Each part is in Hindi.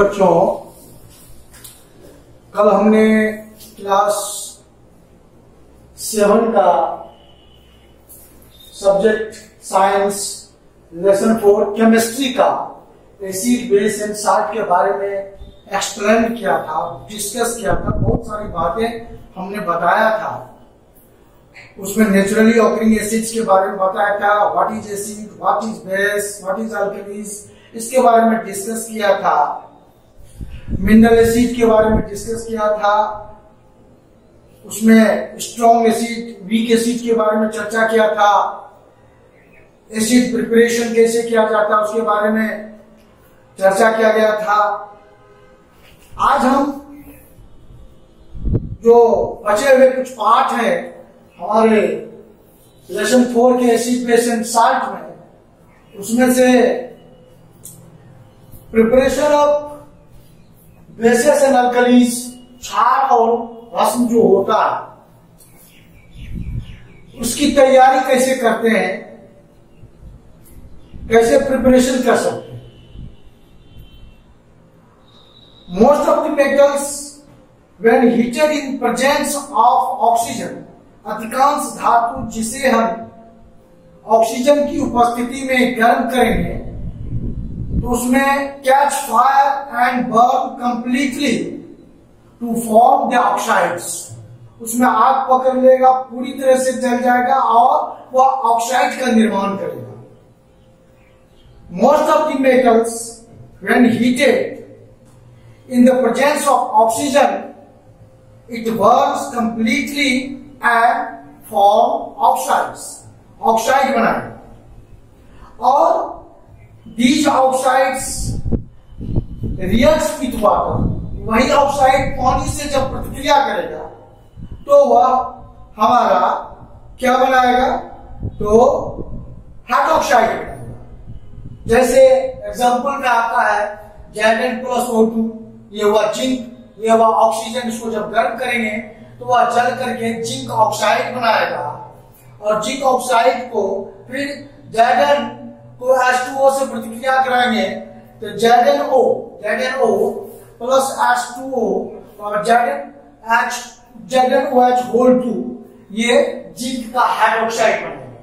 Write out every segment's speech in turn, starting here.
बच्चों, कल हमने क्लास 7 का सब्जेक्ट साइंस लेसन 4 केमिस्ट्री का एसिड बेस एंड साल्ट के बारे में एक्सप्लेन किया था, डिस्कस किया था। बहुत सारी बातें हमने बताया था। उसमें नेचुरली ऑकरिंग एसिड्स के बारे में बताया था, what is acid, what is base, what is alkalis, इसके बारे में डिस्कस किया था। मिनरल एसिड के बारे में डिस्कस किया था। उसमें स्ट्रॉन्ग एसिड, वीक एसिड के बारे में चर्चा किया था। एसिड प्रिपरेशन कैसे किया जाता है उसके बारे में चर्चा किया गया था। आज हम जो बचे हुए कुछ पार्ट है हमारे लेसन 4 के एसिड बेस एंड साल्ट में, उसमें से preparation of bases and alkalis, क्षार और भस्म जो होता है उसकी तैयारी कैसे करते हैं, कैसे प्रिपरेशन कर सकते हैं। Most of the metals when heated in presence of oxygen, अधिकांश धातु जिसे हम ऑक्सीजन की उपस्थिति में गर्म करेंगे तो उसमें catch fire and burn completely to form the oxides, उसमें आग पकड़ लेगा, पूरी तरह से जल जाएगा और वह ऑक्साइड का निर्माण करेगा। Most of the metals when heated in the presence of oxygen it Burns completely and form oxides, oxide बनाए। और these oxides reacts with water, वही ऑक्साइड पानी से जब प्रतिक्रिया करेगा तो वह हमारा क्या बनाएगा, तो हाइड्रोक्साइड बनाएगा। जैसे एग्जांपल में आता है Zn+O2, ये हुआ जिंक, ये हुआ ऑक्सीजन। इसको जब गर्म करेंगे तो वह जल करके जिंक ऑक्साइड बनाएगा और जिंक ऑक्साइड को फिर Zn को H2O से प्रतिक्रिया कराएंगे तो ZnO प्लस H2O और ZnOH2 ये जिंक का हाइड्रोक्साइड बनेगा।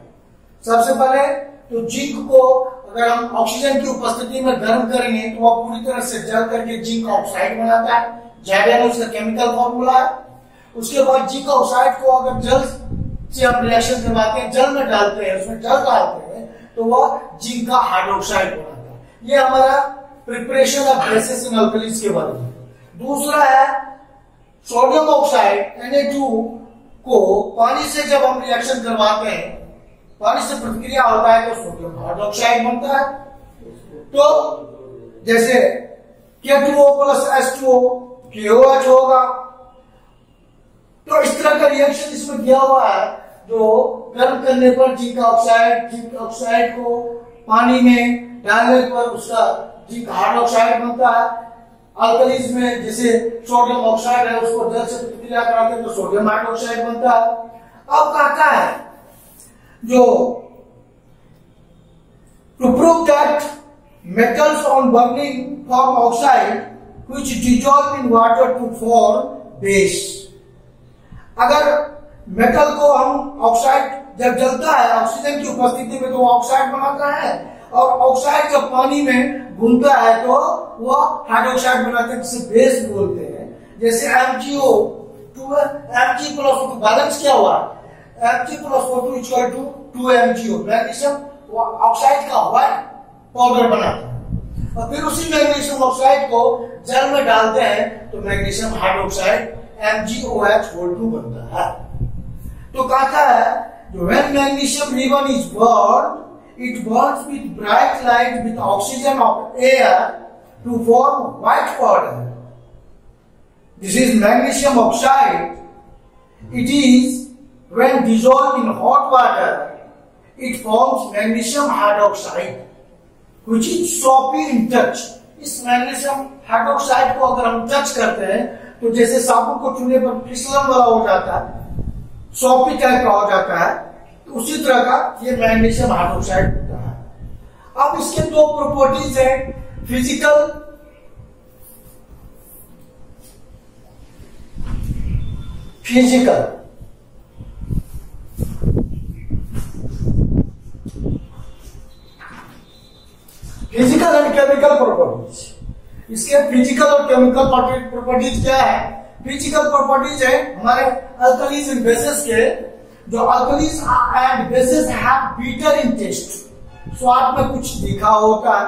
सबसे पहले तो जिंक को अगर हम ऑक्सीजन की उपस्थिति में गर्म करेंगे तो वह पूरी तरह से जल करके जिंक ऑक्साइड बनाता है। Zn उसका केमिकल फॉर्मूला है। उसके बाद जिंक ऑक्साइड को अगर जल से हम रिएक्शन करवाते हैं, जल में डालते हैं, उसमें जल डालते हैं तो वह जिंक का हाइड्रोक्साइड बनाता है। ये हमारा preparation of bases and alkalis के बारे में। दूसरा है सोडियम ऑक्साइड Na2 को पानी से जब हम रिएक्शन करवाते हैं, पानी से प्रतिक्रिया होता है तो सोडियम हाइड्रोक्साइड बनता है। तो जैसे K2O प्लस H2O KOH होगा। तो इस तरह का रिएक्शन इसमें किया हुआ है जो गर्म करने पर जिंक ऑक्साइड को पानी में डालने पर उसका जिंक हाइड्रोक्साइड बनता है। अल्कलीज में जैसे सोडियम ऑक्साइड है उसको जल से प्रतिक्रिया कराते हैं तो सोडियम हाइड्रोक्साइड बनता है। अब कहता है जो to prove that metals on burning form oxide which dissolve in water to form base. अगर मेटल को हम ऑक्साइड जब जलता है ऑक्सीजन की उपस्थिति में तो वो ऑक्साइड बनाता है और ऑक्साइड जब पानी में घुलता है तो वो हाइड्रोक्साइड बनाता है, जिसे बेस बोलते हैं। जैसे MgO Mg+O2 बैलेंस क्या हुआ, Mg+O2 equal to 2MgO, magnesium oxide का व्हाइट पाउडर बनाता है और फिर उसी मैग्नीशियम ऑक्साइड को जल में डालते हैं तो मैग्नीशियम हाइड्रोक्साइड MgOH2 बनता है। तो कहता है when magnesium ribbon is burned, it burns with bright light with oxygen of air to form white powder. This is magnesium oxide. It is when dissolved in hot water, it forms magnesium hydroxide, which is soapy in touch. इस मैग्नीशियम हाइड्रोक्साइड को अगर हम टच करते हैं तो जैसे साबुन को छूने पर फिसलन वाला हो जाता है, सॉपी टाइप का हो जाता है, तो उसी तरह का ये मैग्नीशियम हाइड्रोक्साइड होता है। अब इसके दो प्रॉपर्टीज है, physical physical and chemical properties. इसके फिजिकल और केमिकल प्रॉपर्टीज क्या है? फिजिकल प्रॉपर्टीज है हमारे अल्कलीज एंड बेसिस के, जो alkalis and bases have bitter in taste, स्वाद में कुछ तीखा होता है।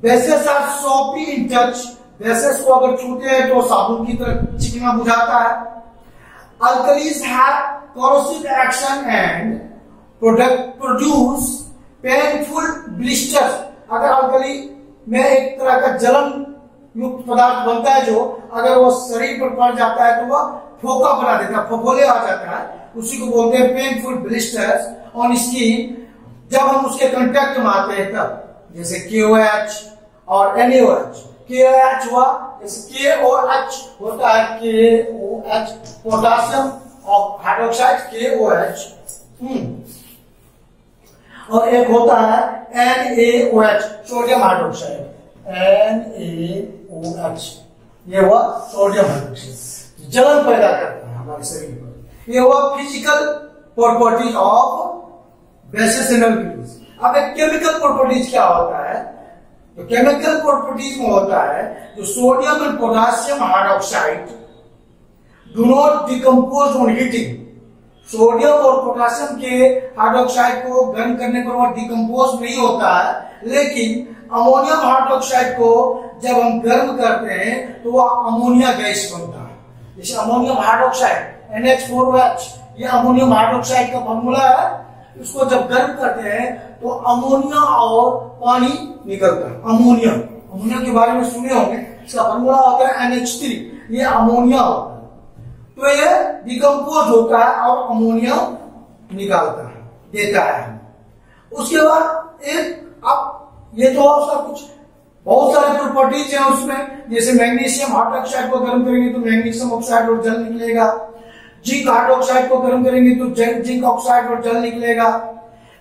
Bases are soapy in touch, bases को अगर छूते हैं तो साबुन की तरह चिकना बुझाता है। Alkalis have corrosive action and produce painful blisters. अगर अल्कली में एक तरह का जलन युक्त पदार्थ बनता है जो अगर वो शरीर पर पड़ जाता है तो वह फोका बना देता है, फफोले आ जाता है, उसी को बोलते हैं पेनफुल ब्लिस्टर्स ऑन स्किन। जब हम उसके कांटेक्ट में आते हैं तब, जैसे KOH और NaOH। KOH हुआ, जैसे KOH होता है KOH पोटासियम हाइड्रोक्साइड KOH, और एक होता है NaOH सोडियम हाइड्रोक्साइड NaOH, ये हुआ सोडियम हाइड्रोक्साइड, जलन पैदा करता है हमारे शरीर पर। ये हुआ physical properties of basis and alkalis. अब एक केमिकल प्रॉपर्टीज क्या होता है? तो केमिकल प्रॉपर्टीज में होता है जो sodium and potassium hydroxide do not decompose on heating. Sodium और पोटासियम के हाइड्रोक्साइड को गर्म करने पर वह डिकम्पोज नहीं होता है, लेकिन अमोनियम हाइड्रोक्साइड को जब हम गर्म करते हैं तो वह अमोनिया गैस बनता है। जैसे अमोनियम हाइड्रोक्साइड NH4OH, ये अमोनियम हाइड्रोक्साइड का फॉर्मूला है। इसको जब गर्म करते हैं तो अमोनिया और पानी निकलता है। अमोनिया के बारे में सुने होंगे, इसका फॉर्मूला होता है NH3, ये अमोनिया होता है। तो ये डिकम्पोज होता है और अमोनिया निकालता है, देता है। उसके बाद एक, अब ये तो उसका कुछ बहुत सारे प्रॉपर्टीज हैं उसमें, जैसे मैग्नीशियम हाइड्रोक्साइड को गर्म करेंगे तो मैग्नीशियम ऑक्साइड और जल निकलेगा। जिंक हाइड्रोक्साइड को गर्म करेंगे तो जिंक ऑक्साइड और जल निकलेगा।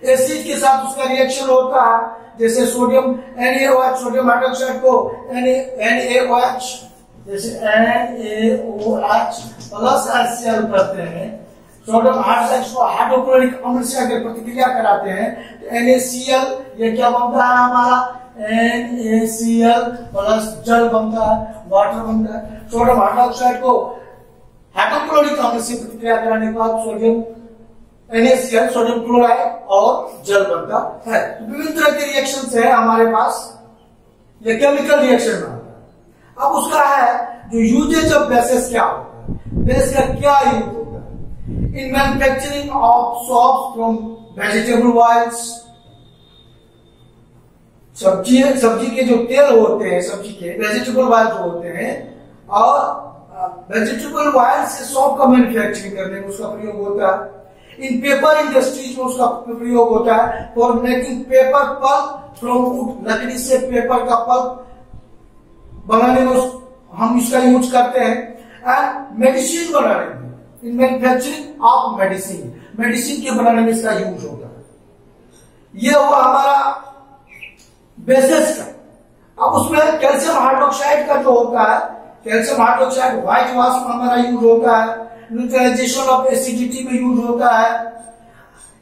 एसिड के साथ उसका रिएक्शन होता है, जैसे सोडियम NaOH, सोडियम हाइड्रोक्साइड को NaOH, जैसे NaOH प्लस HCl करते हैं। सोडियम हाइड्रोक्साइड को हाइड्रोक्लोरिक अम्ल से अगर प्रतिक्रिया कराते हैं तो NaCl, ये क्या बनता है हमारा NaCl प्लस जल बनता है, वाटर बनता है। सोडियम हाइड्रोक्साइड को हाइड्रोक्लोरिक अम्ल से प्रतिक्रिया कराने के बाद सोडियम NaCl, सोडियम क्लोराइड और जल बनता है। विभिन्न तरह के रिएक्शन है हमारे पास, ये केमिकल रिएक्शन में आता है। अब उसका है जो यूजेज ऑफ बेसिस क्या होता है, बेस का क्या यूज होता है? In manufacturing of shops from vegetable oils, सब्जी के जो तेल होते हैं, सब्जी के वेजिटेबल ऑयल जो होते हैं, और वेजिटेबल ऑयल से सॉप का मैन्युफैक्चरिंग करने में उसका प्रयोग होता है। इन पेपर इंडस्ट्रीज में उसका प्रयोग होता है for making paper pulp from would, लकड़ी से पेपर का पल्प बनाने में हम इसका यूज करते हैं। एंड मेडिसिन बनाने में, in manufacturing of medicine, medicine के बनाने में इसका यूज होता है। ये हुआ हमारा बेसिस का। अब उसमें कैल्शियम हाइड्रोक्साइड का जो होता है, कैल्शियम हाइड्रोक्साइड व्हाइट वॉश में हमारा यूज होता है, न्यूट्रलाइजेशन ऑफ एसिडिटी में यूज होता है,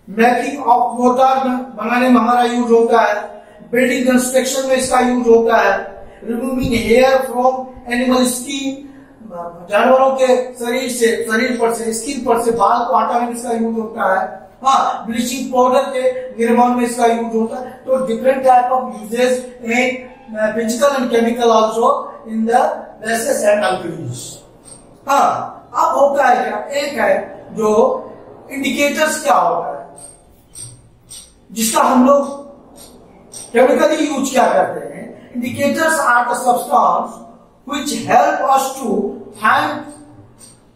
मेकिंग ऑफ मोटार बनाने में हमारा यूज होता है, बिल्डिंग कंस्ट्रक्शन में इसका यूज होता है, removing hair from animal skin, जानवरों के शरीर पर से स्किन पर से बाल को हटाने में इसका यूज होता है। हाँ, ब्लीचिंग पाउडर के निर्माण में इसका यूज होता है। तो different type of uses in physical and chemical also in the basis and alkalis. हाँ, अब होता है क्या, एक है जो इंडिकेटर्स क्या होता है, जिसका हम लोग केमिकली यूज क्या करते हैं। Indicators are the substance which help us to find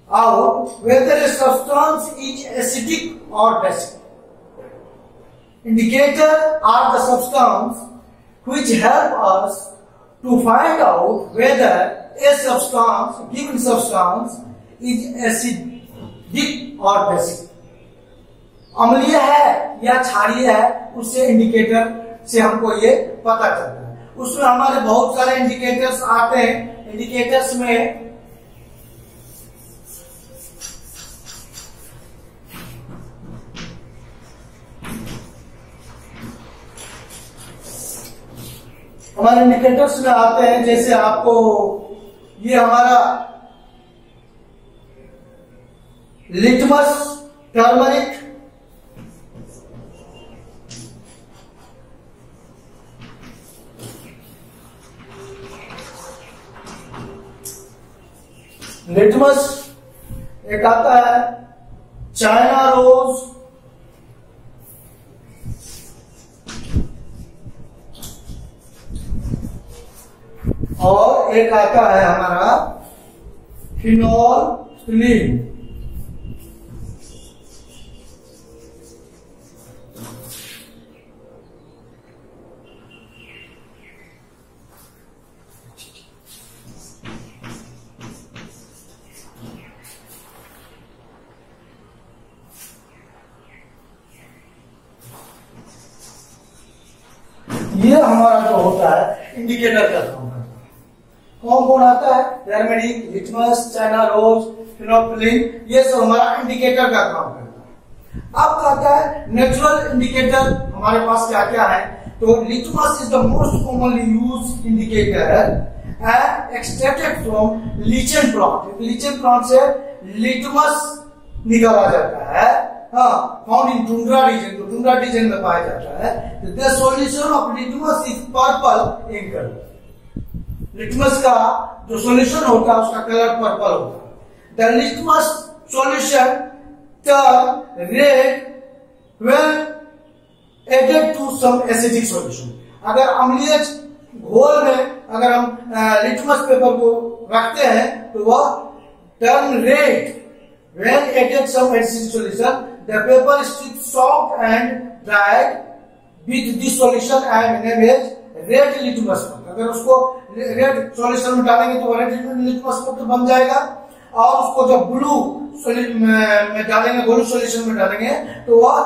out whether a substance is acidic or basic. Indicator are the substance which help us to find out whether a substance, given substance, is acidic or basic. अम्लीय है या क्षारीय है, उससे इंडिकेटर से हमको ये पता चलता है। उसमें हमारे बहुत सारे इंडिकेटर्स आते हैं। इंडिकेटर्स में हमारे इंडिकेटर्स में आते हैं, जैसे आपको ये हमारा लिटमस, टर्मरिक, लिटमस, एक आता है चाइना रोज, और एक आता है हमारा फिनोल्फिनीन। ये हमारा जो होता है इंडिकेटर का काम करता है। कौन कौन आता है? टर्मरिक, लिटमस, चाइना रोज, फिनोल्फिनीन, ये सब हमारा इंडिकेटर का काम करता है। अब आता है नेचुरल इंडिकेटर। हमारे पास क्या क्या है? तो litmus is the most commonly used indicator and extracted from lichen plant. Lichen plant से लिटमस निकाला जाता है, फाउंड इन टुंड्रा रीजन, तो टुंड्रा रीजन में पाया जाता है। The solution of litmus is purple in colour. Litmus का जो सॉल्यूशन होता है उसका कलर पर्पल होता है। The litmus solution turn red when added to some acidic solution. अगर अम्लीय घोल में अगर हम लिटमस पेपर को रखते हैं तो वह turn red when added some acidic solution. The paper is soaked and dried with this solution and named as red litmus paper. अगर उसको रेड सॉल्यूशन में डालेंगे तो रेड लिटमस पेपर बन जाएगा, और उसको जब ब्लू में डालेंगे, ब्लू सॉल्यूशन में डालेंगे तो वह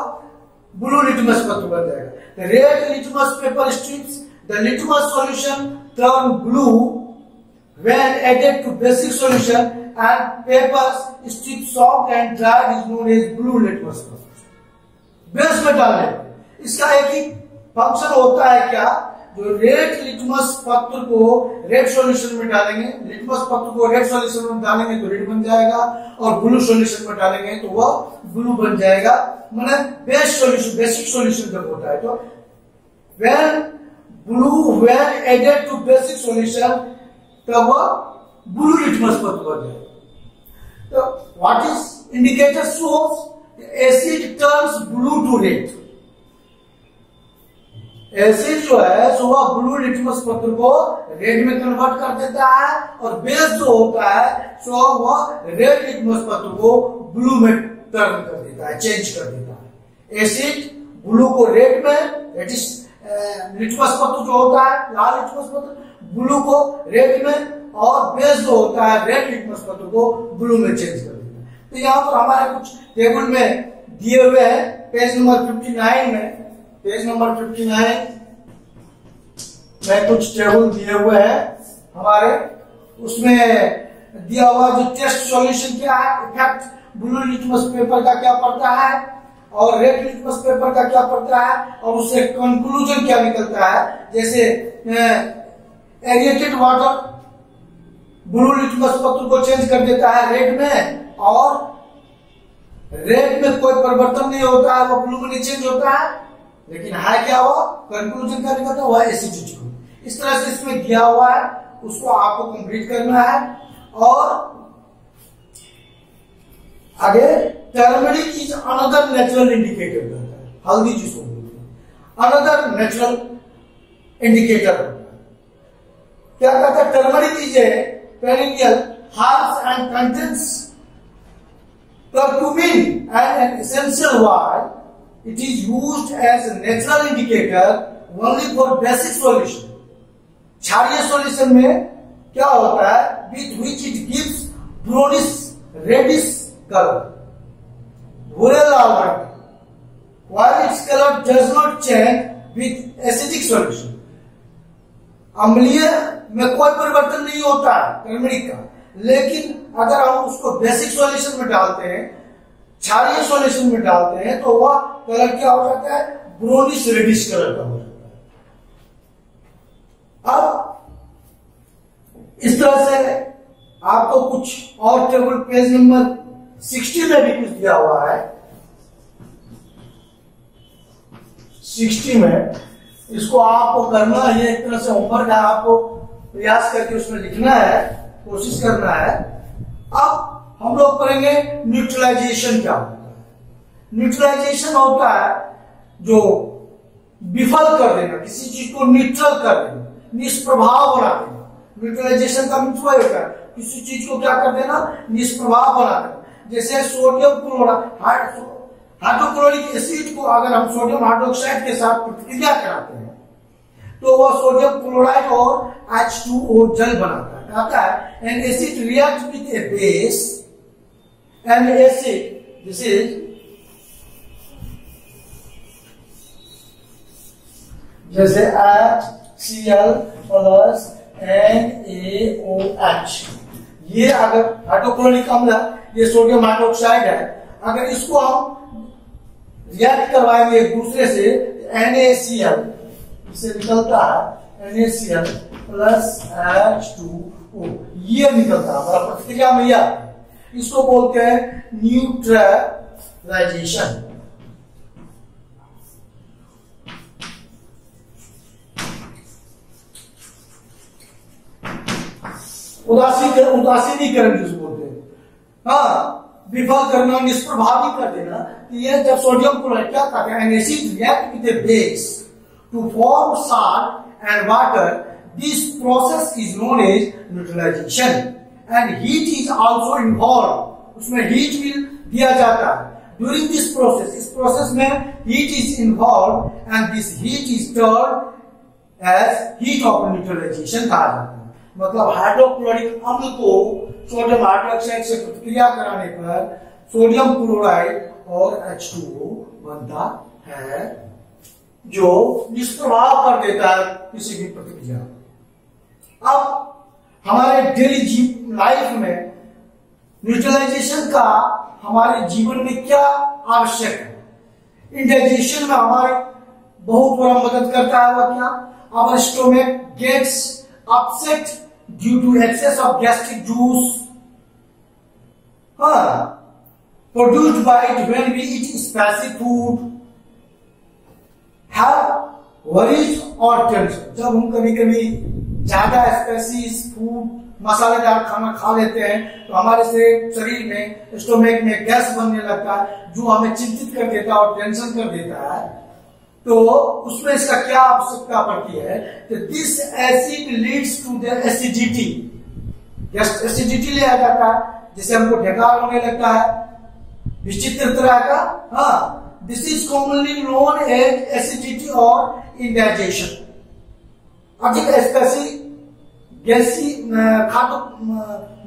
ब्लू लिटमस पेपर बन जाएगा. The red litmus paper strips, the litmus solution turn blue when added to basic solution and papers strip soft and dried is known as blue litmus paper. Base में डालें, इसका एक ही फंक्शन होता है क्या? जो रेड लिटमस पत्र को रेड सॉल्यूशन में डालेंगे, लिटमस पत्र को रेड सॉल्यूशन में डालेंगे तो रेड बन जाएगा, और ब्लू सॉल्यूशन में डालेंगे तो वह ब्लू बन जाएगा. माने बेस सॉल्यूशन, बेसिक सॉल्यूशन जब होता है तो when blue when added to basic solution तब वह ब्लू लिटमस पत्र बन जाएगा. तो what is indicator shows acid turns blue to red. Acid जो है सो वह ब्लू लिटमस पत्र को रेड में कन्वर्ट कर देता है, और बेस जो होता है सो वह रेड लिटमस पत्र को ब्लू में टर्न कर देता है, चेंज कर देता है. एसिड ब्लू को रेड में, दैट इज लिटमस पत्र जो होता है लाल लिटमस पत्र, ब्लू को रेड में, और बेस जो होता है रेड लिटमस पत्र को ब्लू में चेंज कर देता है. तो यहाँ पर हमारे कुछ टेबल में दिए हुए हैं, पेज नंबर 59 में, पेज नंबर 59 में कुछ टेबल दिए हुए हैं हमारे. उसमें दिया हुआ जो टेस्ट सॉल्यूशन क्या है, इफेक्ट ब्लू लिटमस पेपर का क्या पड़ता है और रेड लिटमस पेपर का क्या पड़ता है, और उससे कंक्लूजन क्या निकलता है. जैसे एरिएटेड वाटर ब्लू लिटमस पत्र को चेंज कर देता है रेड में, और रेड में कोई परिवर्तन नहीं होता है, वो ब्लू में नहीं चेंज होता है, लेकिन है क्या हुआ, कंक्लूजन क्या निकलता है, वह एसिडिटी. इस तरह से इसमें दिया हुआ है, उसको आपको कंप्लीट करना है. और आगे turmeric is another natural indicator होता है, हल्दी जिसको बोलते हैं, अनदर नेचुरल इंडिकेटर होता है. क्या कहता है? Turmeric is a perennial herbs and contains curcumin and an essential oil. It is used as a natural indicator only for basic solution. क्षारीय सॉल्यूशन में क्या होता है? With which it gives brownish reddish color, भूरे लाल रंग, while its color does not change with acidic solution. अम्लीय में कोई परिवर्तन नहीं होता है टर्मरिक का, लेकिन अगर हम उसको बेसिक सॉल्यूशन में डालते हैं, क्षारीय सॉल्यूशन में डालते हैं, तो वह कलर क्या हो जाता है? ब्राउनिश रेडिश कलर का हो जाता है. अब इस तरह से आपको कुछ और टेबल पेज नंबर 60 में भी कुछ दिया हुआ है। 60 में इसको आपको करना है, एक तरह से होमवर्क है, आपको प्रयास करके उसमें लिखना है, कोशिश करना है। अब हम लोग करेंगे न्यूट्रलाइजेशन। क्या होता है? न्यूट्रलाइजेशन होता है जो विफल कर देना, किसी चीज को न्यूट्रल कर देना, निष्प्रभाव बना देना। न्यूट्रलाइजेशन का मतलब होता है किसी चीज को क्या कर देना, निष्प्रभाव बना देना। जैसे सोडियम क्लोराइड, हाइड्रोक्लोरिक एसिड को अगर हम सोडियम हाइड्रोक्साइड के साथ प्रतिक्रिया कराते हैं तो वह सोडियम क्लोराइड और H2O जल बनाता है। कहता है N acid react with A base, N acid this is जैसे HCl प्लस NaOH, ये अगर हाइड्रोक्लोरिक अम्ल, ये सोडियम हाइड्रोक्साइड है, अगर इसको हम रिएक्ट करवाएंगे एक दूसरे से, NaCl इससे निकलता है NaCl प्लस H2O, ये निकलता है हमारा प्रतिक्रिया में। यह इसको बोलते हैं न्यूट्रलाइजेशन। उदासीनीकरण जिसको बोलते हैं, हाँ, विफल करना, निष्प्रभावी कर देना। ये जब सोडियम क्लोराइड क्या कहते हैं, an acid react with a base to form salt and water, this process is known as neutralisation and heat is also involve. उसमें हीट भी दिया जाता है ड्यूरिंग दिस प्रोसेस। इस प्रोसेस में heat is involve and this heat is turned as heat of neutralisation कहा जाता है। मतलब हाइड्रोक्लोरिक अम्ल को सोडियम हाइड्रोक्साइड से प्रतिक्रिया कराने पर सोडियम क्लोराइड और H2O बनता है, जो निष्प्रभाव कर देता है किसी भी प्रतिक्रिया। अब हमारे डेली लाइफ में न्यूट्रलाइजेशन का हमारे जीवन में क्या आवश्यक है? इंडाइजेशन में हमारे बहुत बड़ा मदद करता है। वह क्या? Our stomach gets upset due to excess of gastric juice produced by it when we eat spicy food, have worries or tension। जब हम कभी कभी ज्यादा स्पाइसी फूड, मसालेदार खाना खा लेते हैं तो हमारे शरीर में, स्टोमक में गैस बनने लगता है, जो हमें चिंतित कर देता है और टेंशन कर देता है। तो उसमें इसका क्या आवश्यकता पड़ती है? तो this acid leads to the acidity, acidity ले आ जाता है, जैसे हमको ढकार होने लगता है, विचित्र तरह का। हाँ, this is commonly known as acidity और इंडाइजेशन। अधिक स्पाइसी, गैसी खाद्य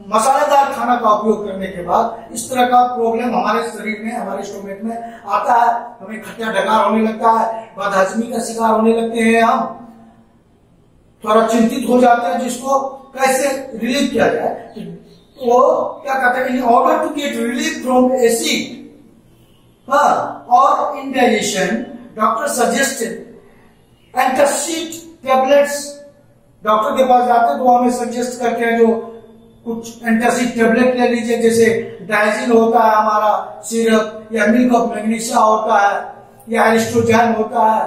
मसालेदार खाना का उपयोग करने के बाद इस तरह का प्रॉब्लम हमारे शरीर में, हमारे स्टोमक में आता है। हमें खट्टा डकार होने लगता है, बदहजमी का शिकार होने लगते हैं, हम थोड़ा चिंतित हो जाते हैं, जिसको कैसे रिलीव किया जाए। तो क्या कहते हैं, in order to get relief from acid और indigestion, doctor suggested antacid tablets. Doctor के पास जाते हैं तो हमें सजेस्ट करते हैं जो कुछ एंटासिड टेबलेट ले लीजिए, जैसे डायजिन होता है हमारा सिरप, या मिल्क ऑफ मैग्नीशिया होता है, या एरिस्ट्रोजैन होता है।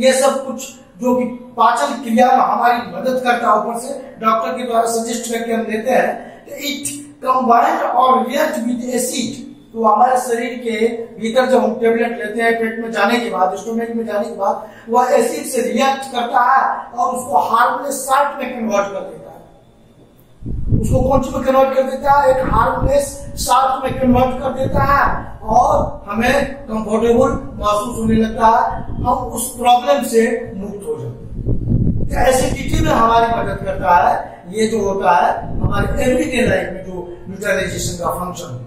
ये सब कुछ जो कि पाचन क्रिया में हमारी मदद करता है, ऊपर से डॉक्टर के द्वारा सजेस्ट करके हम लेते हैं। इट कंबाइंड और रिएक्ट विद एसिड। तो हमारे शरीर के भीतर जब हम टेबलेट लेते हैं, पेट में जाने के बाद, स्टोमक में जाने के बाद, वह एसिड से रिएक्ट करता है और उसको हार्मलेस साल्ट में कन्वर्ट कर देता है। उसको कौन सी में कन्वर्ट कर देता है? एक हार्मलेस साल्ट में कन्वर्ट कर देता है और हमें कंफर्टेबल महसूस होने लगता है, हम उस प्रॉब्लम से मुक्त हो जाते हैं। एसिडिटी में हमारी मदद करता है। ये जो होता है हमारे एवरीडे लाइफ में जो न्यूट्रलाइजेशन का फंक्शन होता है।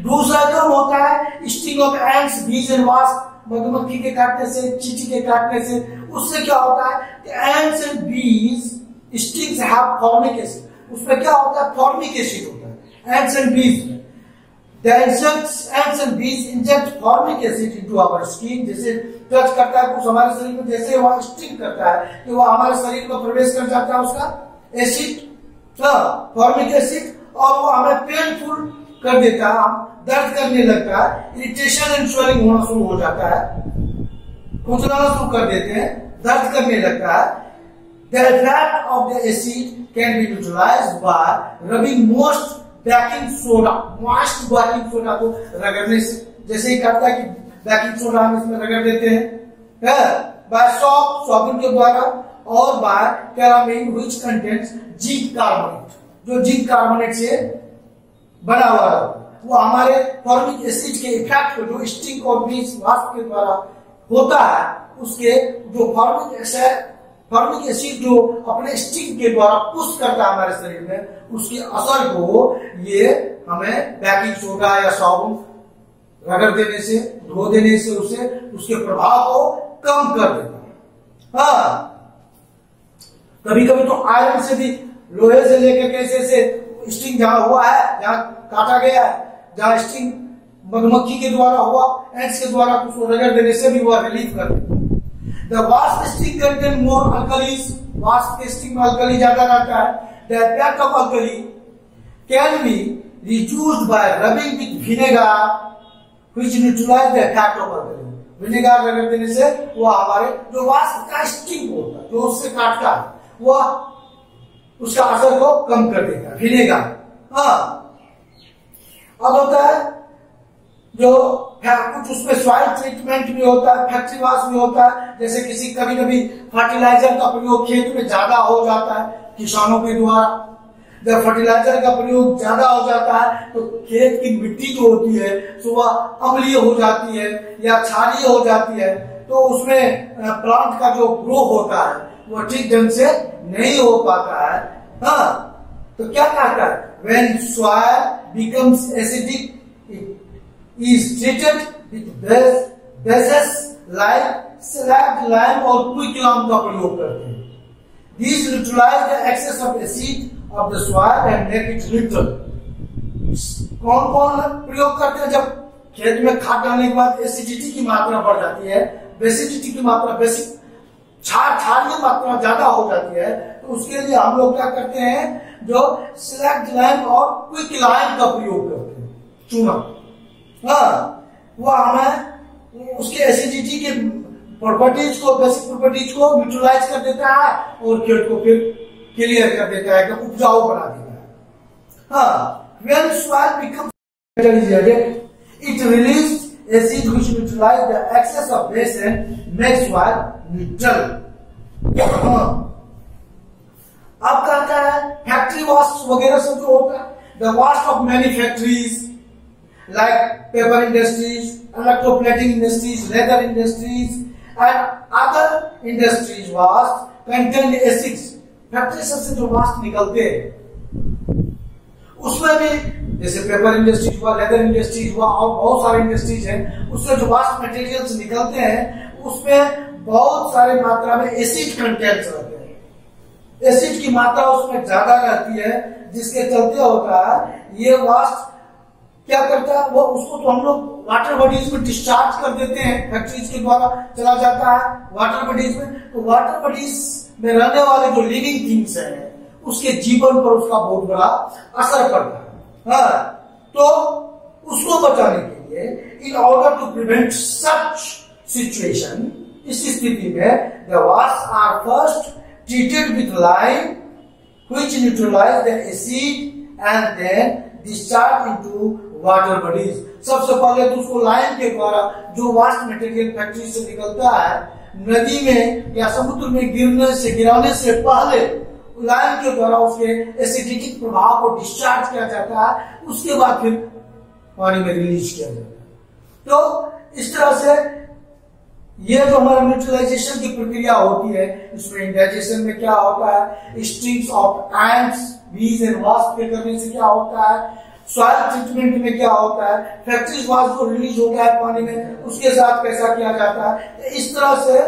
दूसरा काम होता है स्टिंग ऑफ एंड्स, बीज एंड वास्प। मधुमक्खी के काटने से, चींटी के काटने से, उससे क्या होता है? एंड्स एंड बीज स्टिंग्स हैव फॉर्मिक एसिड। उसमें क्या होता है? फॉर्मिक एसिड होता है एंड्स एंड बीज में। The insects, ants and bees inject formic acid into our skin. जैसे टच करता है कुछ हमारे शरीर में, जैसे वह स्टिंग करता है कि वो हमारे शरीर में प्रवेश कर जाता है उसका एसिड, फॉर्मिक एसिड, और वो हमें पेनफुल कर देता है, दर्द करने लगता है, इरिटेशन एंड स्वेलिंग होना शुरू हो जाता है, खुजलाना शुरू कर देते हैं, दर्द करने लगता है. The effect of the acid can be neutralized by rubbing moist baking soda, moist baking soda को रगड़ने से, जैसे ही करता है कि बेकिंग सोडा हम इसमें रगड़ देते हैं, बाय सॉपिंग के द्वारा, और by calamine which contains zinc carbonate, जो जिंक कार्बोनेट से बना हुआ है, वो हमारे फॉर्मिक एसिड के इफेक्ट को, जो स्टिंग और बीज वाष्प के द्वारा होता है, उसके जो फॉर्मिक एसिड जो अपने स्टिंग के द्वारा पुश करता है हमारे शरीर में, उसके असर को ये हमें बेकिंग सोडा या साबुन रगड़ देने से, धो देने से उसे उसके प्रभाव को कम कर देता है. हाँ, कभी कभी तो आयरन से भी, लोहे से लेकर कैसे से स्टिंग जहां हुआ है, जहां काटा गया है, जहां स्टिंग मधुमक्खी के द्वारा हुआ, एंड्स के द्वारा उसको रगड़ देने से भी वह रिलीफ कर देता है. The wasp sting contain more alkalis. वाष्प के स्टिंग में अल्कली ज्यादा रहता है. The effect of alkali can be reduced by rubbing with vinegar, which neutralize the effect of alkali. Vinegar रगड़ देने से वो हमारे जो वाष्प का स्टिंग होता है, जो उससे काटता है, वह उसका असर को कम कर देता है, विनेगर. हाँ, अब होता है जो कुछ उसमें सॉइल ट्रीटमेंट भी होता है, फैक्ट्री वॉश भी होता है, जैसे किसी कभी कभी फर्टिलाइजर का प्रयोग खेत में ज्यादा हो जाता है किसानों के द्वारा. जब फर्टिलाइजर का प्रयोग ज्यादा हो जाता है तो खेत की मिट्टी जो होती है तो वह अम्लीय हो जाती है या क्षारीय हो जाती है, तो उसमें प्लांट का जो ग्रो होता है वो ठीक ढंग से नहीं हो पाता है. हाँ, तो क्या कहता है, when soil becomes acidic is treated with bases like slacked lime और quicklime का प्रयोग करते हैं. These neutralize the excess of acid of the soil and make it neutral. कौन कौन प्रयोग करते हैं जब खेत में खाद डालने के बाद एसिडिटी की मात्रा बढ़ जाती है, बेसिडिटी की मात्रा, क्षारीय मात्रा ज्यादा हो जाती है, तो उसके लिए हम लोग क्या करते हैं, जो स्लैक्ड लाइम और क्विकलाइम का प्रयोग करते हैं, चूना. हाँ, वो हमें उसके एसिडिटी के प्रॉपर्टीज को, बेसिक प्रॉपर्टीज को न्यूट्रलाइज कर देता है और खेत को फिर क्लियर कर देता है, उपजाऊ बना देता है. हाँ, when soil becomes acidic, it releases acid which neutralize the excess of base and makes soil neutral. हाँ, अब कहता है फैक्ट्री वॉश वगैरह सब जो होता है, the waste of many factories like paper industries, electroplating industries, leather industries and other industries waste contain acids. Factory से जो वास्ट निकलते हैं उसमें भी, जैसे पेपर इंडस्ट्रीज हुआ, लेदर इंडस्ट्रीज हुआ और बहुत सारे इंडस्ट्रीज हैं, उससे जो वास्ट मटेरियल्स निकलते हैं उसमें बहुत सारे मात्रा में एसिड कंटेंट्स रहते हैं. एसिड की मात्रा उसमें ज्यादा रहती है, जिसके चलते होता है ये वास्ट क्या करता है, वो उसको तो हम लोग वाटर बॉडीज में डिस्चार्ज कर देते हैं, फैक्ट्रीज के द्वारा चला जाता है वाटर बॉडीज में, तो वाटर बॉडीज में रहने वाले जो लिविंग थिंग्स हैं उसके जीवन पर उसका बहुत बड़ा असर पड़ता है. हाँ, तो उसको बचाने के लिए, in order to prevent such situation, इस स्थिति में the wash are first treated with lime which neutralise the acid and then discharge into water bodies. सबसे पहले तो उसको लाइम के द्वारा, जो वास्ट मटेरियल फैक्ट्री से निकलता है, नदी में या समुद्र में गिराने से पहले लाइम के द्वारा उसके एसिडिक प्रभाव को डिस्चार्ज किया जाता है, उसके बाद फिर पानी में रिलीज किया जाता है. तो इस तरह से ये जो हमारा न्यूट्रलाइजेशन की प्रक्रिया होती है, इसमें इंडाइजेशन में क्या होता है, स्ट्रिंग्स ऑफ एंट्स, बीज एंड वास्प के करने से क्या होता है, सॉइल ट्रीटमेंट में क्या होता है, फैक्ट्री वास्प जो रिलीज होता है पानी में, उसके साथ कैसा किया जाता है. इस तरह से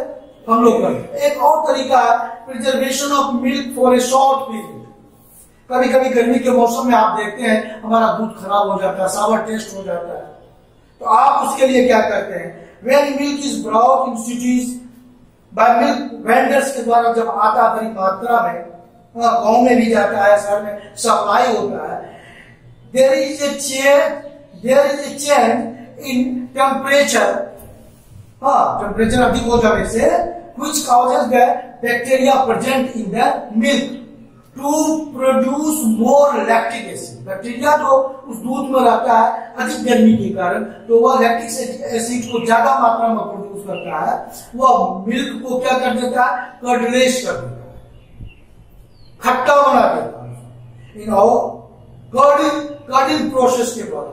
हम लोग करते हैं. एक और तरीका है preservation of milk for a short period. कभी कभी गर्मी के मौसम में आप देखते हैं हमारा दूध खराब हो जाता है, सावर टेस्ट हो जाता है। तो आप उसके लिए क्या करते हैं, when milk is brought in cities by milk vendors के द्वारा, जब आता बड़ी मात्रा में गांव में भी जाता है, शहर में सप्लाई होता है, there is a change in temperature, temperature अधिक हो जाने से which causes the bacteria present in the milk to produce more lactic acid. Bacteria जो उस दूध में रहता है अधिक गर्मी के कारण, तो वह लैक्टिक एसिड को ज्यादा मात्रा में प्रोड्यूस करता है, वह मिल्क को क्या कर देता है, कर्डलेस कर देता है, खट्टा बना देता है। कर्डिंग प्रोसेस के द्वारा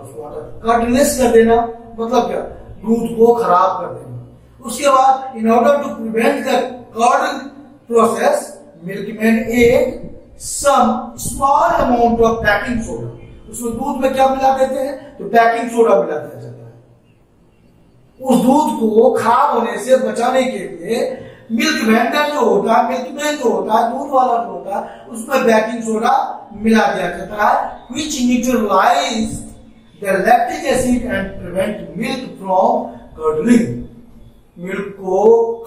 कर्डलेस कर देना मतलब क्या, दूध को खराब कर देना। उसके बाद in order to prevent the curding process, milkman add some small amount of baking soda, उसमें दूध में क्या मिला देते हैं, तो बेकिंग सोडा मिला दिया जाता है। उस दूध को खराब होने से बचाने के लिए मिल्क वेंडर जो होता है, मिल्कमैन जो होता है, दूध वाला जो होता है, उसमें बेकिंग सोडा मिला दिया जाता है, which neutralize the lactic acid and prevent milk from curdling। Milk को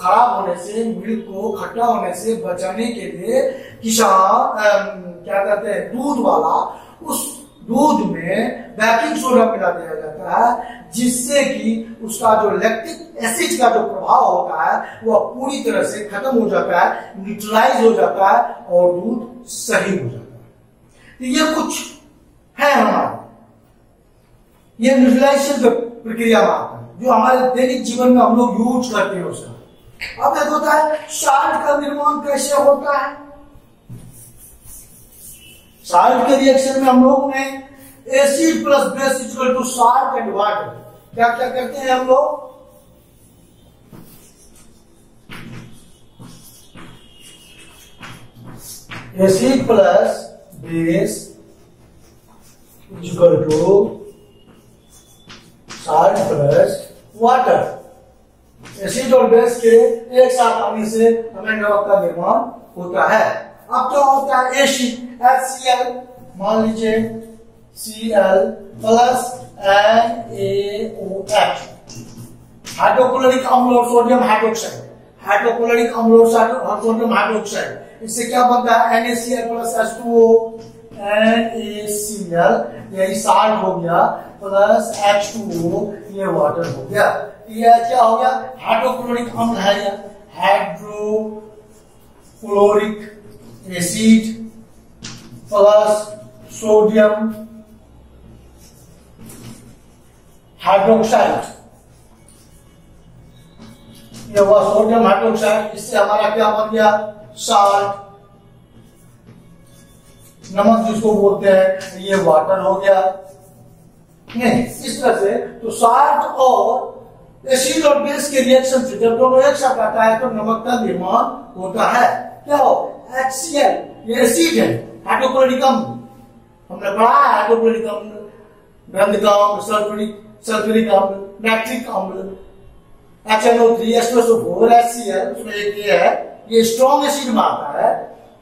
खराब होने से, मिल्क को खट्टा होने से बचाने के लिए किसान क्या कहते हैं, दूध वाला, उस दूध में बेकिंग सोडा मिला दिया जाता है, जिससे कि उसका जो लैक्टिक एसिड का जो प्रभाव होता है वह पूरी तरह से खत्म हो जाता है, न्यूट्रलाइज हो जाता है और दूध सही हो जाता है। तो ये कुछ है हमारा, ये न्यूट्रलाइजेशन प्रक्रिया में आता है जो हमारे दैनिक जीवन में हम लोग यूज करते हैं उसका। अब एक होता है साल्ट का निर्माण कैसे होता है। साल्ट के रिएक्शन में हम लोग ने acid plus base equal to salt and water, क्या क्या करते हैं हम लोग, acid plus base equal to salt plus water. Acid और बेस के एक साथ आने से हमें नमक का निर्माण होता है। अब क्या होता है, एसिड HCl, मान लीजिए Cl प्लस NaOH, हाइड्रोक्लोरिक अम्ल और सोडियम हाइड्रोक्साइड, हाइड्रोक्लोरिक अम्ल और सोडियम हाइड्रोक्साइड, इससे क्या बनता है, NaCl प्लस H2O, NaCl यही साल्ट हो गया, प्लस H2O ये वाटर हो गया। ये क्या हो गया, हाइड्रोक्लोरिक अम्ल है, या hydrochloric acid plus sodium hydroxide, ये हुआ सोडियम हाइड्रोक्साइड, इससे हमारा क्या बन गया, साल्ट, नमक जिसको बोलते हैं, ये वाटर हो गया। नहीं, इस तरह से तो साल्ट और एसिड और बेस के रिएक्शन से जब दोनों एक साथ आता है तो नमक का निर्माण होता है। क्या हो, HCl ये एसिड है, हाइड्रोक्लोरिक अम्ल, हमने पढ़ा है हाइड्रोक्लोरिक अम्ल, गंधक अम्ल, सल्फ्यूरिक अम्ल, नाइट्रिक अम्ल, HNO3, H2SO4, HCl, उसमें एक ये है, ये स्ट्रॉन्ग एसिड में आता है,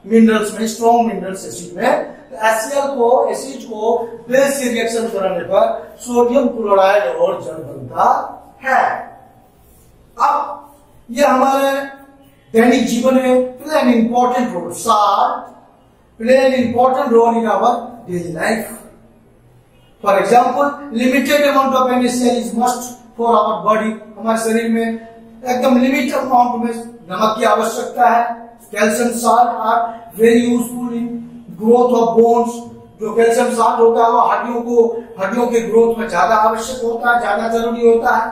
मिनरल्स में, स्ट्रॉन्ग मिनरल्स एसिड में। तो HCl को, एसिड को बेस से रिएक्शन कराने पर सोडियम क्लोराइड और जल बनता है। अब ये हमारे दैनिक जीवन में play an important role, salt play an important role in our daily life. For example, limited amount of NaCl is must for our body, हमारे शरीर में एकदम लिमिटेड अमाउंट में नमक की आवश्यकता है। Calcium salt are very useful in growth of bones, जो कैल्शियम साल्ट होता है वो हड्डियों के ग्रोथ में ज्यादा आवश्यक होता है, ज्यादा जरूरी होता है।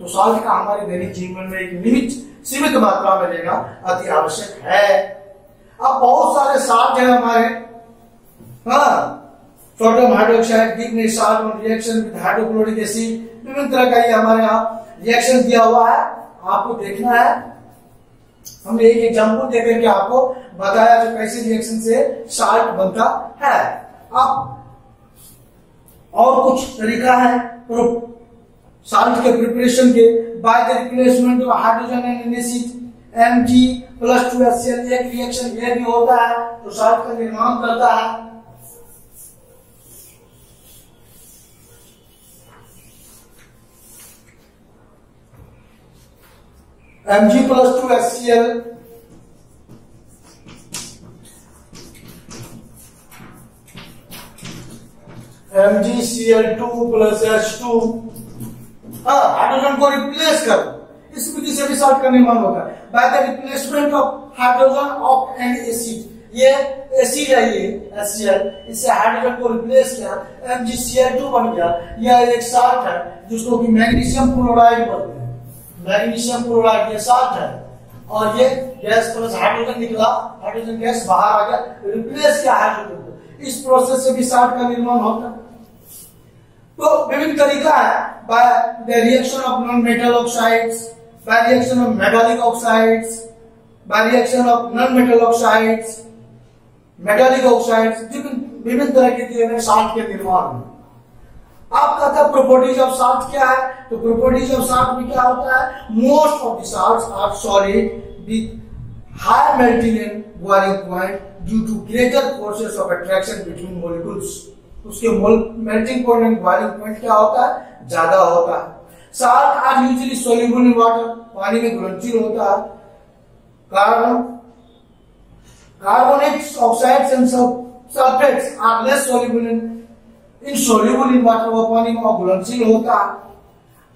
तो साल्ट का हमारे दैनिक जीवन में एक सीमित मात्रा में लेना अति आवश्यक है। अब बहुत सारे साल्ट है हमारे, sodium hydroxide, gibberellic salt reaction with hydrochloric acid, विभिन्न तरह का ये हमारे यहाँ रिएक्शन दिया हुआ है, आपको देखना है। हमने एक एग्जांपल देकर के आपको बताया जो कैसे रिएक्शन से साल्ट बनता है। अब और कुछ तरीका है साल्ट के प्रिपरेशन के, by the replacement of hydrogen and acid Mg+2HCl एक रिएक्शन ये भी होता है तो साल्ट का निर्माण करता है। Mg+2HCl MgCl2+H2 हाइड्रोजन को रिप्लेस कर, इस विधि से भी साल्ट का निर्माण होता है by the replacement of hydrogen of N acid. ये एसिड है ये HCl, इससे हाइड्रोजन को रिप्लेस किया, MgCl2 बन गया। यह एक साल्ट है जिसको कि मैग्नीशियम क्लोराइड बोलते हैं। मैग्नीशियम क्लोराइड ये साल्ट है और ये गैस प्लस हाइड्रोजन निकला, हाइड्रोजन गैस बाहर आ गया, रिप्लेस किया हाइड्रोजन को। इस प्रोसेस से भी साल्ट का निर्माण होता है। तो विभिन्न तरीका है by the reaction of non metal oxides, by reaction of metallic oxides, by reaction of non metal oxides, metallic oxides, विभिन्न तरह के दिए हुए साल्ट के निर्माण में। आप कहते हैं प्रॉपर्टीज ऑफ साल्ट क्या है, तो प्रॉपर्टीज ऑफ साल्ट में क्या होता है, most of the salts are solid with high melting and boiling point due to greater forces of attraction between molecules. उसके melting point and boiling point क्या होता है, ज्यादा होता है। Salt are usually soluble in water, पानी में घुलनशील होता है। Carbonates, oxides and sulphates are less soluble insoluble in water, वो पानी में घुलनशील होता है।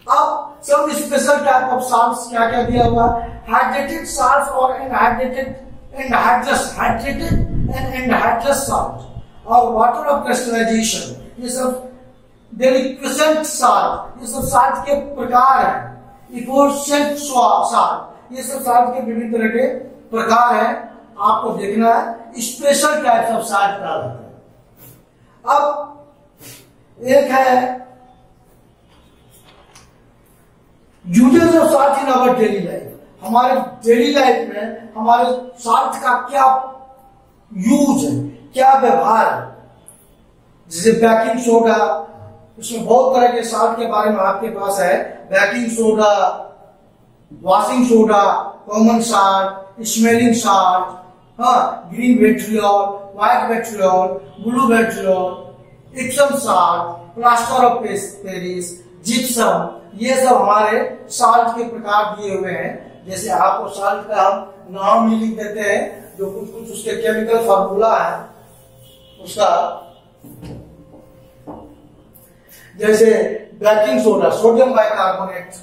अब सब स्पेशल टाइप ऑफ साल्ट्स क्या क्या दिया हुआ, हाइड्रेटेड साल्ट्स और एनहाइड्रेटेड एंड एनहाइड्रस साल्ट और वाटर ऑफ क्रिस्टलाइजेशन, ये सब डेलिक्वेसेंट साल्ट, ये सब साल्ट के प्रकार हैं। इफोर्सेंट साल्ट, ये सब साल्ट के विभिन्न तरह के प्रकार हैं, आपको देखना है। स्पेशल टाइप्स ऑफ साल्ट क्या होते हैं। अब एक है uses of salt in our daily life. हमारे डेली लाइफ में हमारे साल्ट का क्या यूज है, क्या व्यवहार है। जैसे बेकिंग सोडा, इसमें बहुत तरह के साल्ट के बारे में आपके पास है। Baking soda, washing soda, common salt, smelling salt, green vitriol, white vitriol, blue vitriol, Epson salt, plaster of Paris, gypsum, ये सब हमारे साल्ट के प्रकार दिए हुए हैं। जैसे आपको साल्ट का हम नाम भी लिख देते हैं, जो कुछ कुछ उसके केमिकल फार्मूला है उसका। जैसे baking soda, sodium bicarbonate,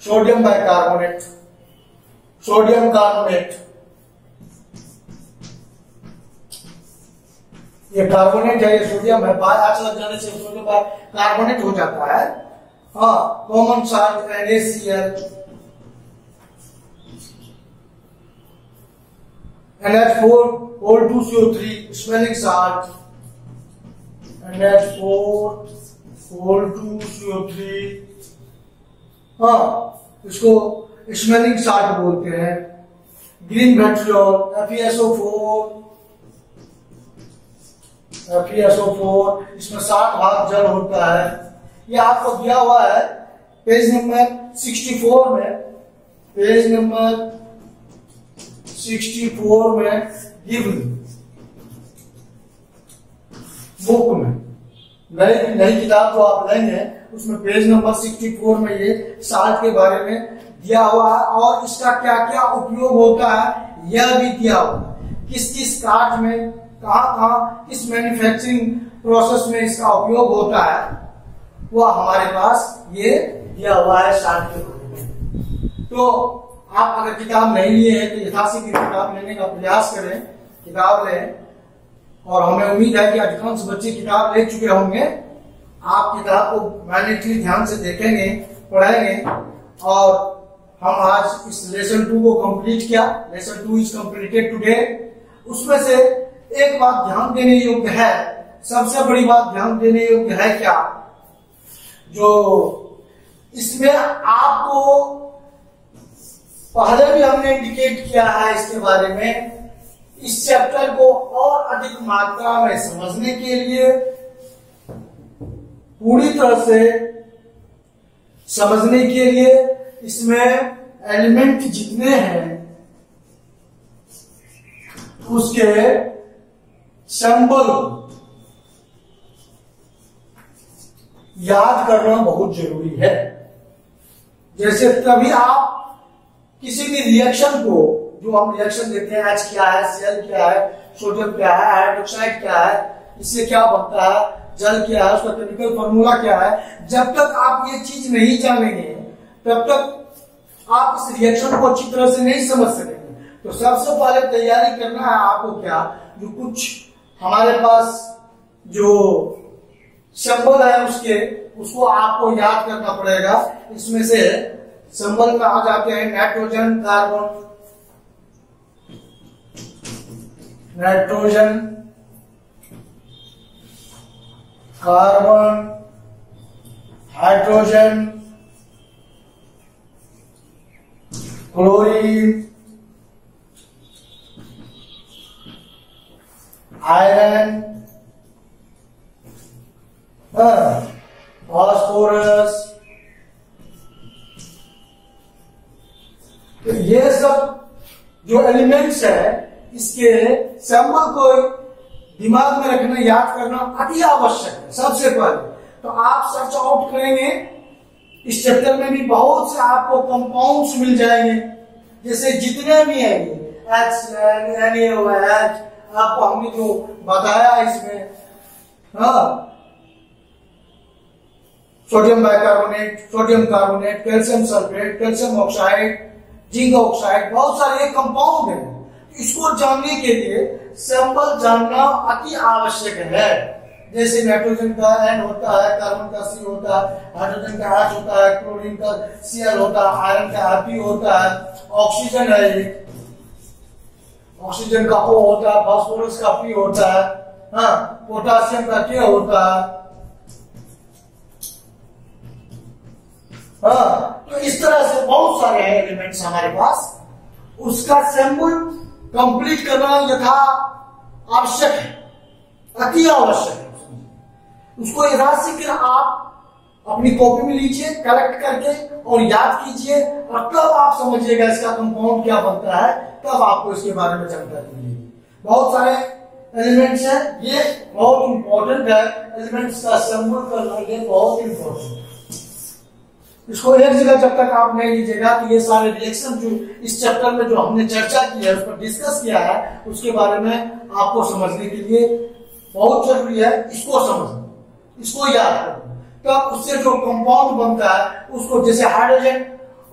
sodium bicarbonate, sodium carbonate, ये कार्बोनेट है, ये सोडियम है, बाय लग जाने से सोडियम कार्बोनेट हो जाता है। Common salt NaCl, NH4 smelling salt, NH4 इसको स्मेलिंग साल्ट बोलते हैं। ग्रीन विट्रियोल, FeSO4, इसमें 60% जल होता है। ये आपको दिया हुआ है पेज नंबर 64 में, पेज नंबर 64 में गिवन बुक में, नई किताब जो आप लेंगे उसमें पेज नंबर 64 में ये साल्ट के बारे में दिया हुआ है और इसका क्या क्या उपयोग होता है यह भी दिया हुआ है। किस किस कार्य में, कहाँ किस मैन्युफैक्चरिंग प्रोसेस में इसका उपयोग होता है, वो हमारे पास ये दिया हुआ है साल्ट के बारे में। तो आप अगर किताब नहीं लिए हैं तो यथाशीघ्र किताब लेने का प्रयास करें, किताब लें। और हमें उम्मीद है कि अधिकांश बच्चे किताब ले चुके होंगे। आप किताब को मैंडेटरी ध्यान से देखेंगे, पढ़ेंगे। और हम आज इस लेसन 2 को कंप्लीट किया। Lesson 2 is completed today. उसमें से एक बात ध्यान देने योग्य है, सबसे बड़ी बात ध्यान देने योग्य है क्या, जो इसमें आपको पहले भी हमने इंडिकेट किया है इसके बारे में। इस चैप्टर को और अधिक मात्रा में समझने के लिए पूरी तरह से समझने के लिए इसमें एलिमेंट जितने हैं उसके सिंबल याद करना बहुत जरूरी है। जैसे तभी आप किसी भी रिएक्शन को, जो हम रिएक्शन देखते हैं, H क्या है, Cl क्या है, सोडियम क्या है, हाइड्रोक्साइड क्या है, इससे क्या बनता है, जल क्या है, उसका केमिकल फॉर्मूला क्या है, जब तक आप ये चीज नहीं जानेंगे तब तक आप इस रिएक्शन को अच्छी तरह से नहीं समझ सकेंगे। तो सबसे पहले तैयारी करना है आपको क्या, जो कुछ हमारे पास जो सिंबल है उसको आपको याद करना पड़ेगा। इसमें से सिंबल में आ जाते हैं nitrogen, carbon, hydrogen, chlorine, iron, phosphorus. तो ये सब जो एलिमेंट्स है इसके सिंबल को दिमाग में रखना, याद करना अति आवश्यक है। सबसे पहले तो आप सर्च आउट करेंगे, इस चैप्टर में भी बहुत से आपको कंपाउंड्स मिल जाएंगे, जैसे जितने भी हैं NaOH आपको हमने जो बताया इसमें, sodium bicarbonate, sodium carbonate, calcium sulphate, calcium oxide, zinc oxide, बहुत सारे कंपाउंड हैं। इसको जानने के लिए सिंबल जानना अति आवश्यक है। जैसे नाइट्रोजन का N होता है, कार्बन का C होता है, हाइड्रोजन का H होता है, क्लोरीन का Cl होता है, आयरन का Fe होता है, ऑक्सीजन है, ऑक्सीजन का O होता है, फास्फोरस का P होता है, पोटासियम का K होता है। तो इस तरह से बहुत सारे एलिमेंट्स हमारे पास, उसका सिंबल कंप्लीट करना यथा आवश्यक है, अति आवश्यक है। उसको यथाशीघ्र आप अपनी कॉपी में लीजिए, कलेक्ट करके और याद कीजिए, और तब आप समझिएगा इसका कंपाउंड क्या बनता है, तब आपको इसके बारे में जानकारी मिलेगी। बहुत सारे एलिमेंट्स हैं, ये बहुत इंपॉर्टेंट है, एलिमेंट्स का सिंबल करना ये बहुत इंपॉर्टेंट है। इसको एक जगह जब तक आप नहीं लीजिएगा तो ये सारे रिएक्शन जो इस चैप्टर में जो हमने चर्चा की है, उस पर डिस्कस किया है, उसके बारे में आपको समझने के लिए बहुत जरूरी है इसको समझना, इसको याद करना। तब उससे जो कंपाउंड बनता है उसको, जैसे हाइड्रोजन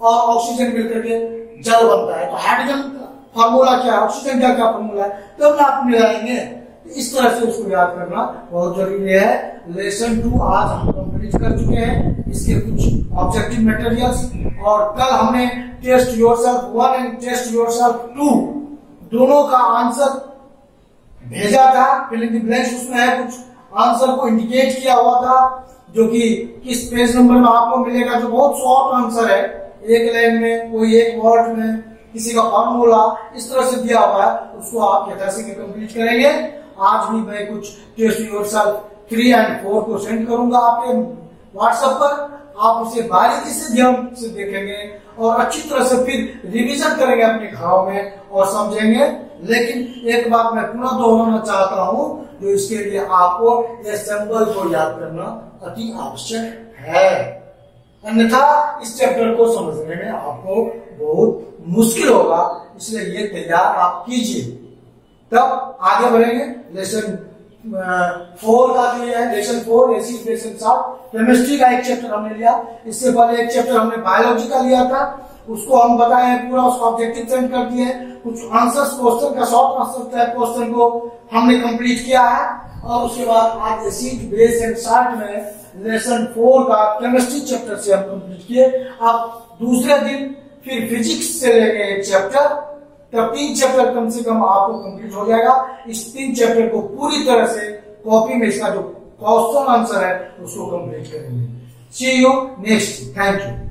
और ऑक्सीजन मिलकर के जल बनता है, तो हाइड्रोजन का फॉर्मूला क्या है, ऑक्सीजन का क्या फॉर्मूला है, तब आप मिलाएंगे। इस तरह से उसको याद करना बहुत जरूरी है। लेसन 2 आज हम कंप्लीट कर चुके हैं, इसके कुछ ऑब्जेक्टिव मटेरियल्स, और कल हमने test yourself 1 and test yourself 2 दोनों का आंसर भेजा था। फिलिंग द ब्लैंक्स उसमें है, कुछ आंसर को इंडिकेट किया हुआ था, जो कि किस पेज नंबर में आपको मिलेगा, जो बहुत शॉर्ट आंसर है, एक लाइन में, कोई एक वर्ड में, किसी का फॉर्मूला इस तरह से दिया हुआ है, उसको आप यथाशीघ्र कंप्लीट करेंगे। आज भी मैं कुछ टेस्ट योरसेल्फ 3 और 4 को सेंड करूंगा आपके व्हाट्सएप पर, आप उसे बारीकी से ध्यान से देखेंगे और अच्छी तरह से फिर रिवीजन करेंगे अपने घरों में और समझेंगे। लेकिन एक बात मैं पुनः दोहराना चाहता हूं, जो इसके लिए आपको ये सिंबल को याद करना अति आवश्यक है, अन्यथा इस चैप्टर को समझने में आपको बहुत मुश्किल होगा। इसलिए ये तैयार आप कीजिए, तब आगे बढ़ेंगे। लेसन 4 का जो है, lesson 4 acid base and salt, chemistry का एक चैप्टर हमने लिया। इससे पहले एक चैप्टर हमने बायोलॉजी का लिया था, उसको हम बताए पूरा, उसका ऑब्जेक्टिव सेंड कर दिए। कुछ आंसर्स क्वेश्चन का, शॉर्ट आंसर टाइप क्वेश्चन को हमने कंप्लीट किया है। और उसके बाद आज एसिड बेस एंड सॉल्ट में लेसन 4 का केमिस्ट्री चैप्टर से हम कंप्लीट किए। अब दूसरे दिन फिर फिजिक्स से लेंगे एक चैप्टर, तब 3 चैप्टर कम से कम आपको कंप्लीट हो जाएगा। इस 3 चैप्टर को पूरी तरह से कॉपी में इसका जो क्वेश्चन आंसर है उसको कंप्लीट करेंगे। सी यू नेक्स्ट, थैंक यू।